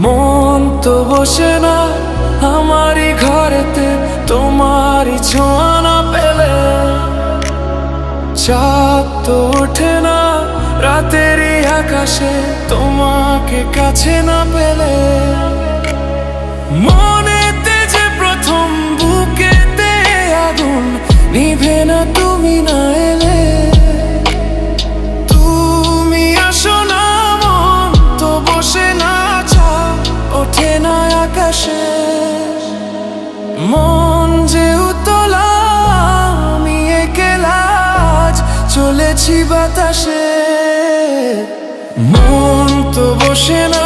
মন তো বসে না আমারই ঘরেতে তোমারই ছোঁয়া না পেলে, চাঁদ তো ওঠে না রাতেরই আকাশে তোমাকে কাছে না পেলে। মনেতে যে প্রথম বুকেতে আগুন নিভে না তুমি না এলে। তুমি আসো না মন তো বসে না, চাঁদ ওঠে না আকাশে। মন যে উতলা আমি একলা আজ চলেছি বাতাসে। মন তো বসে না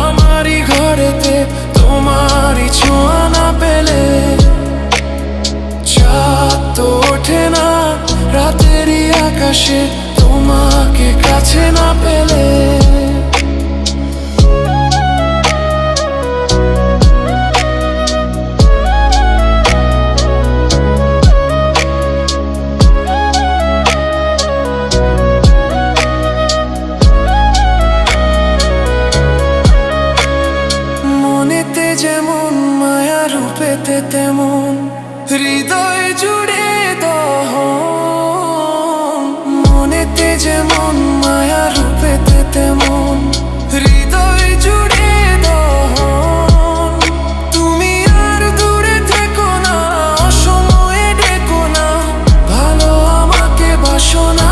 আমারই ঘরেতে তোমারই ছোঁয়া না পেলে, চাঁদ তো ওঠে না রাতেরই আকাশে তোমাকে কাছে না পেলে। মনেতে যেমন মায়া রূপেতে তেমন হৃদয় জুড়ে দহন। মনেতে যেমন মায়া রূপেতে তেমন হৃদয় জুড়ে দহন। তুমি আর দূরে থেকো না, অসময়ে ডেকো না, ভালো আমাকে বাসো না।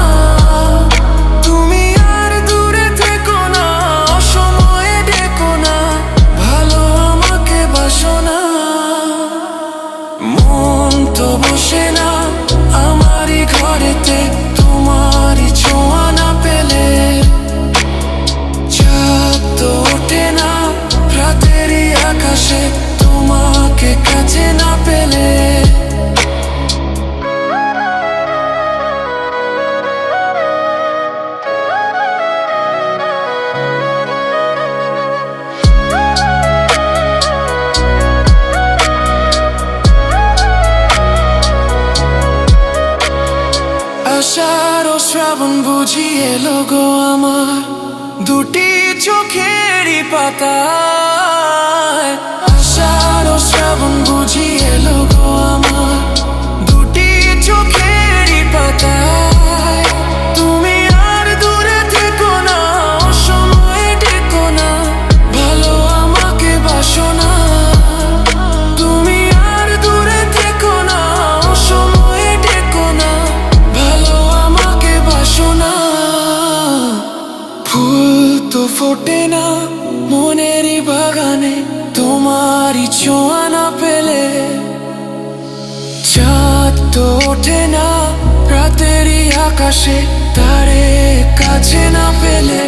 তুমি আর দূরে থেকো না, অসময়ে ডেকো না, ভালো আমাকে বাসো না। মন তো বসে না আমারই ঘরেতে তোমারই ছোঁয়া না পেলে, চাঁদ তো ওঠে না রাতেরই আকাশে তোমাকে কাছে না পেলে। আষাঢ় ও শ্রাবণ বুঝি এলো গো আমার দুটি চোখেরই পাতায়। আষাঢ় ও শ্রাবণ বুঝি এলো গো আমার দুটি চোখেরই পাতায়। তুমি আর দূরে থেকো না, অসময়ে ডেকো না, ভালো আমাকে বাসো না। তুমি আর দূরে থেকো না, অসময়ে ডেকো না, ভালো আমাকে বাসো না। ফুল তো ফোটে না মনেরই বাগানে তোমারই ছোঁয়া না পেলে, চাঁদ তো ওঠে না রাতেরই আকাশে তারে কাছে না পেলে।